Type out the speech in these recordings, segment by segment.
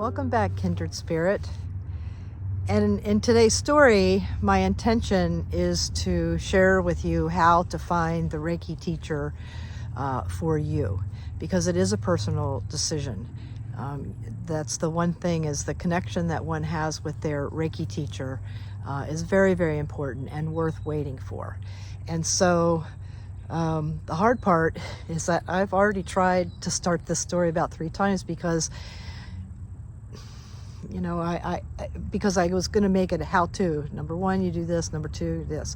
Welcome back, Kindred Spirit. And in today's story, my intention is to share with you how to find the Reiki teacher for you, because it is a personal decision. That's the one thing, is the connection that one has with their Reiki teacher is very, very important and worth waiting for. And so the hard part is that I've already tried to start this story about 3 times because because I was going to make it a how-to. Number 1, you do this. Number 2, this.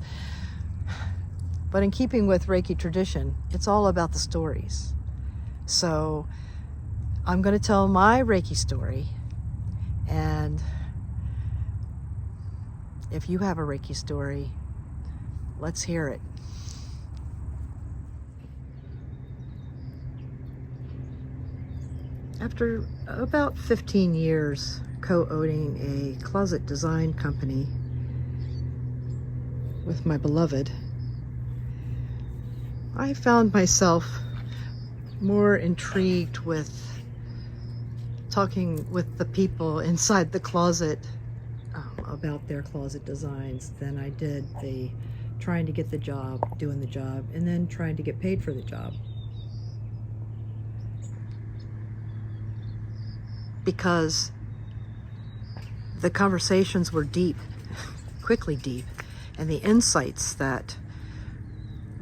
But in keeping with Reiki tradition, it's all about the stories. So I'm going to tell my Reiki story. And if you have a Reiki story, let's hear it. After about 15 years co-owning a closet design company with my beloved, I found myself more intrigued with talking with the people inside the closet about their closet designs than I did the trying to get the job, doing the job, and then trying to get paid for the job. Because the conversations were deep, quickly deep, and the insights that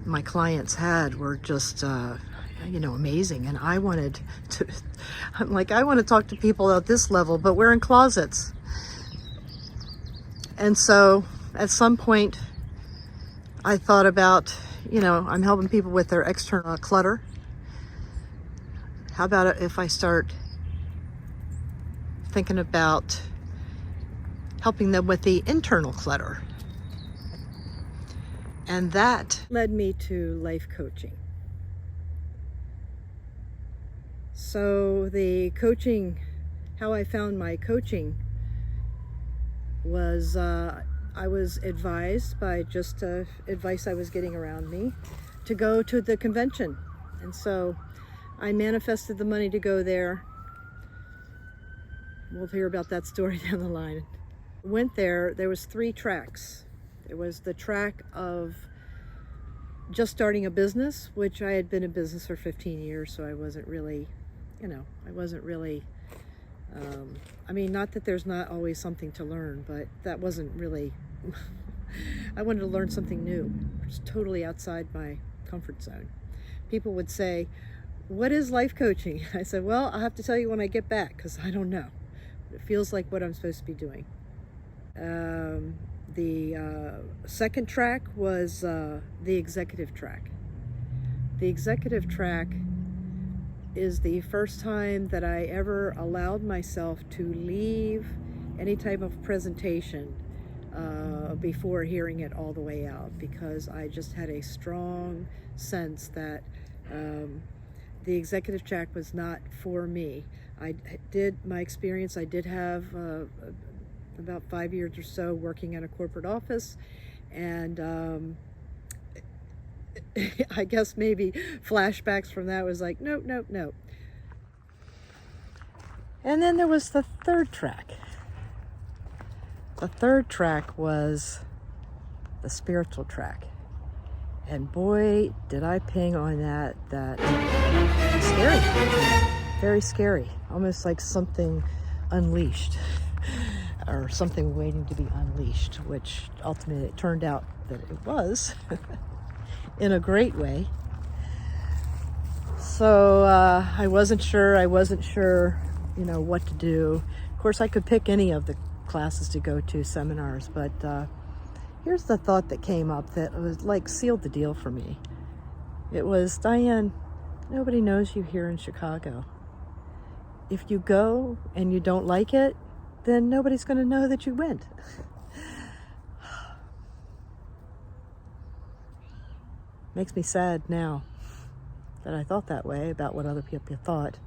my clients had were just, amazing. And I wanted to, I want to talk to people at this level, but we're in closets. And so at some point, I thought about, I'm helping people with their external clutter. How about if I start thinking about helping them with the internal clutter? And that led me to life coaching. So the coaching, how I found my coaching was I was advised by just advice I was getting around me to go to the convention. And so I manifested the money to go there. We'll hear about that story down the line. Went there was 3 tracks. There was the track of just starting a business, which I had been in business for 15 years, so I wasn't really, not that there's not always something to learn, but that wasn't really, I wanted to learn something new. It's totally outside my comfort zone. People would say, "What is life coaching?" I said, "Well, I'll have to tell you when I get back, because I don't know. It feels like what I'm supposed to be doing." The second track was the executive track. The executive track is the first time that I ever allowed myself to leave any type of presentation before hearing it all the way out, because I just had a strong sense that the executive track was not for me. I did have about 5 years or so working at a corporate office, and I guess maybe flashbacks from that was like, nope. And then there was the third track. The third track was the spiritual track. And boy, did I ping on that was scary. Very scary. Almost like something unleashed. Or something waiting to be unleashed, which ultimately it turned out that it was in a great way. So I wasn't sure, what to do. Of course, I could pick any of the classes to go to, seminars, but here's the thought that came up that was like sealed the deal for me. It was, "Diane, nobody knows you here in Chicago. If you go and you don't like it, then nobody's going to know that you went." Makes me sad now that I thought that way about what other people thought,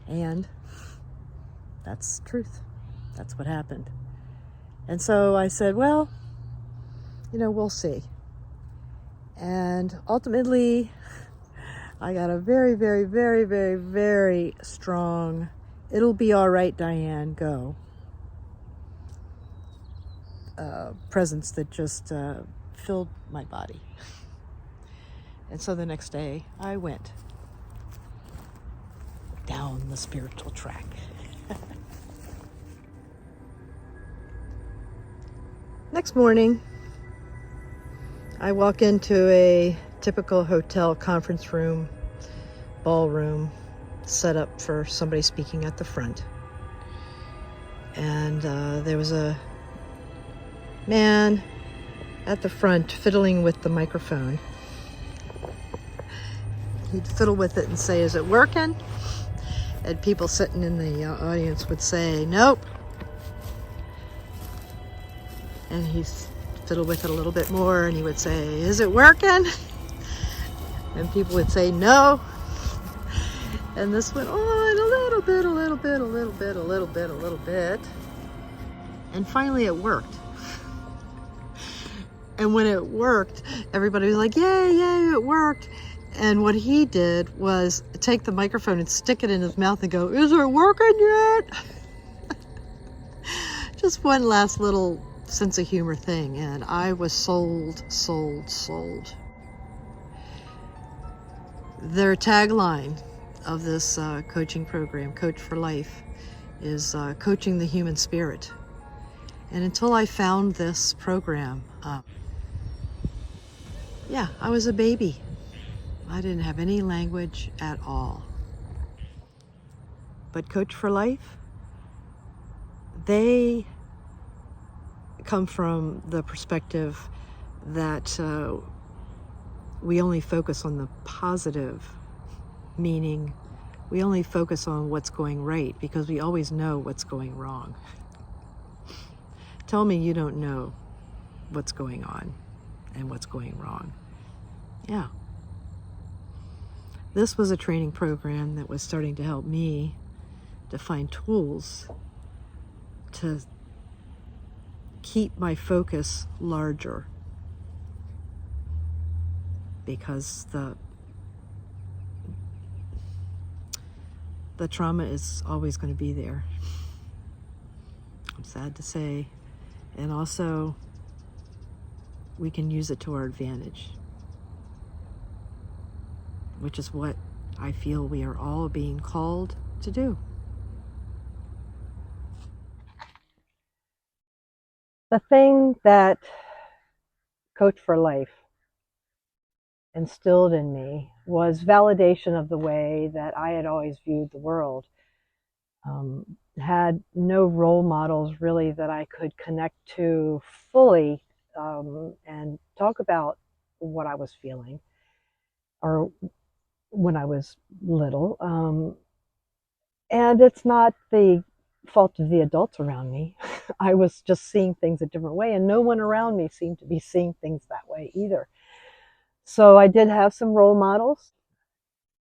and that's truth. That's what happened. And so I said, well, we'll see. And ultimately, I got a very, very, very, very, very strong "It'll be all right, Diane, go." Presence that just filled my body. And so the next day I went down the spiritual track. Next morning, I walk into a typical hotel conference room, ballroom, set up for somebody speaking at the front. And there was a man at the front fiddling with the microphone. He'd fiddle with it and say, "Is it working?" And people sitting in the audience would say, "Nope." And he'd fiddle with it a little bit more and he would say, "Is it working?" And people would say, "No." And this went on a little bit, a little bit, a little bit, a little bit, a little bit. And finally it worked. And when it worked, everybody was like, "Yay, yay, it worked." And what he did was take the microphone and stick it in his mouth and go, "Is it working yet?" Just one last little sense of humor thing. And I was sold. Their tagline of this coaching program, Coach for Life, is coaching the human spirit. And until I found this program, yeah, I was a baby. I didn't have any language at all. But Coach for Life, they come from the perspective that we only focus on the positive, meaning we only focus on what's going right because we always know what's going wrong. Tell me you don't know what's going on and what's going wrong. Yeah. This was a training program that was starting to help me to find tools to keep my focus larger, because the trauma is always going to be there. I'm sad to say. And also, we can use it to our advantage, which is what I feel we are all being called to do. The thing that Coach for Life instilled in me was validation of the way that I had always viewed the world. Had no role models really that I could connect to fully and talk about what I was feeling or when I was little. And it's not the fault of the adults around me. I was just seeing things a different way, and no one around me seemed to be seeing things that way either. So I did have some role models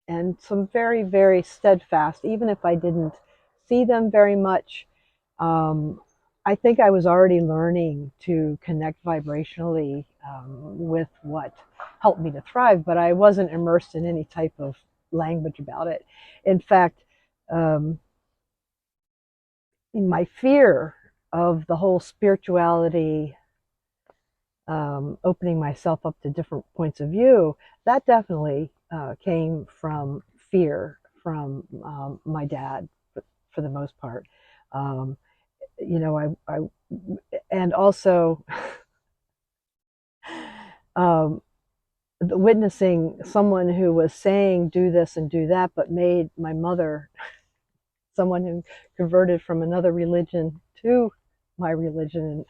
and some very, very steadfast, even if I didn't see them very much. I think I was already learning to connect vibrationally with what helped me to thrive, but I wasn't immersed in any type of language about it. In fact, in my fear of the whole spirituality, opening myself up to different points of view, that definitely came from fear from my dad, for the most part. You know, I and also witnessing someone who was saying do this and do that, but made my mother, someone who converted from another religion to my religion,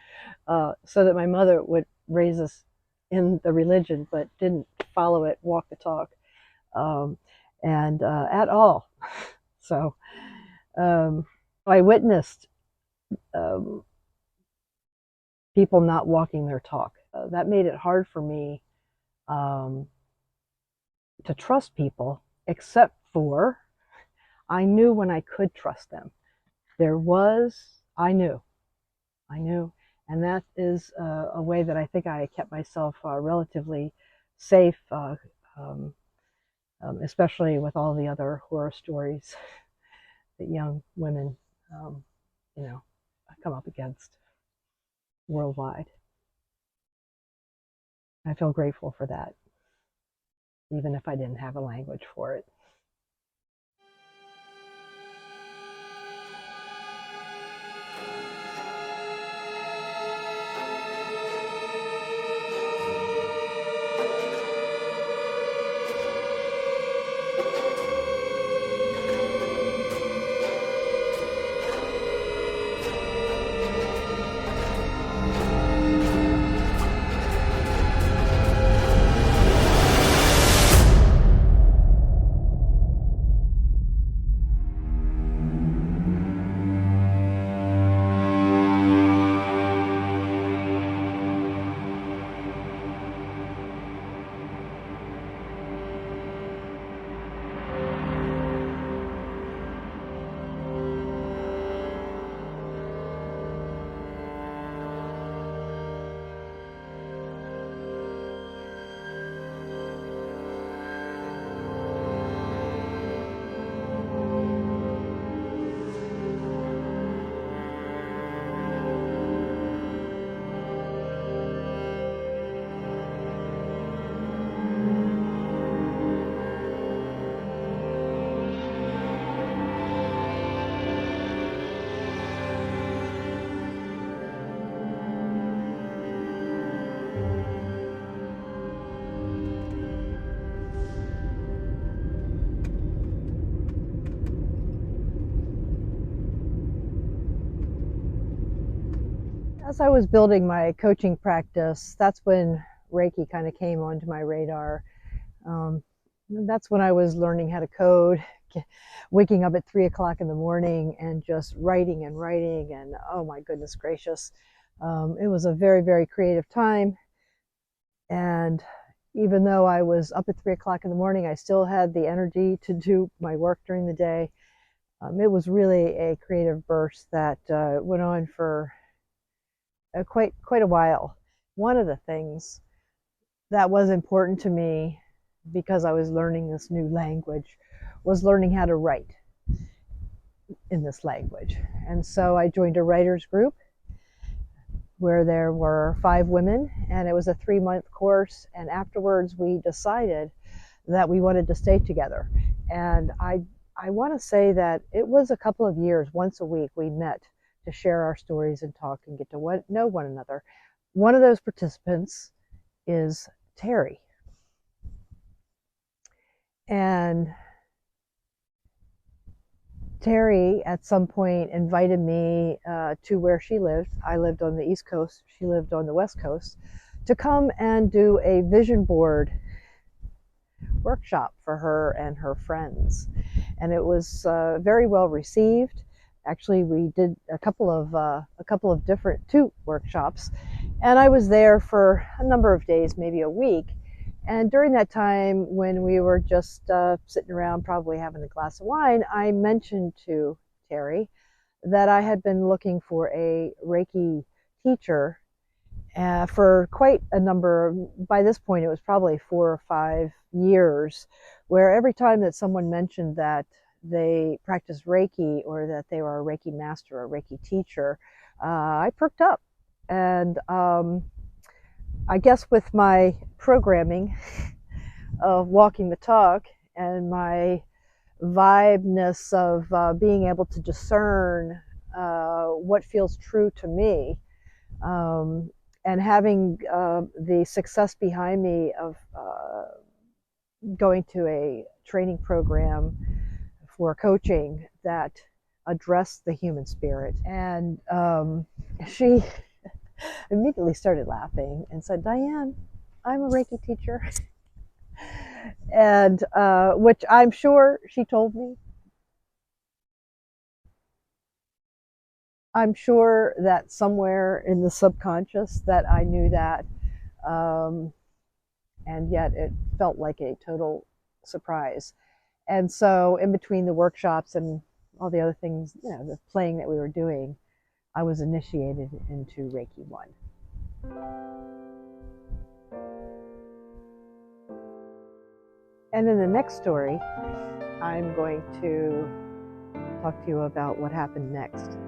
so that my mother would raise us in the religion, but didn't follow it, walk the talk, and at all. So I witnessed people not walking their talk. That made it hard for me to trust people, except for I knew when I could trust them. I knew, and that is a way that I think I kept myself relatively safe, especially with all the other horror stories that young women, come up against worldwide. I feel grateful for that, even if I didn't have a language for it. As I was building my coaching practice, that's when Reiki kind of came onto my radar. That's when I was learning how to code, waking up at 3 o'clock in the morning and just writing and writing. And oh my goodness gracious, it was a very, very creative time. And even though I was up at 3 o'clock in the morning, I still had the energy to do my work during the day. It was really a creative burst that went on for quite a while. One of the things that was important to me, because I was learning this new language, was learning how to write in this language. And so I joined a writers group where there were 5 women, and it was a 3-month course. And afterwards, we decided that we wanted to stay together. And I want to say that it was a couple of years, once a week, we met to share our stories and talk and get to know one another. One of those participants is Terry. And Terry at some point invited me to where she lived. I lived on the East Coast, she lived on the West Coast, to come and do a vision board workshop for her and her friends. And it was very well received. Actually, we did a couple of different 2 workshops, and I was there for a number of days, maybe a week. And during that time, when we were just sitting around, probably having a glass of wine, I mentioned to Terry that I had been looking for a Reiki teacher for quite a number. By this point, it was probably 4 or 5 years, where every time that someone mentioned that they practiced Reiki or that they were a Reiki master or a Reiki teacher, I perked up. And I guess with my programming of walking the talk and my vibeness of being able to discern what feels true to me, and having the success behind me of going to a training program for coaching that addressed the human spirit. And she immediately started laughing and said, "Diane, I'm a Reiki teacher." And which I'm sure she told me. I'm sure that somewhere in the subconscious that I knew that. And yet it felt like a total surprise. And so in between the workshops and all the other things, the playing that we were doing, I was initiated into Reiki 1. And in the next story, I'm going to talk to you about what happened next.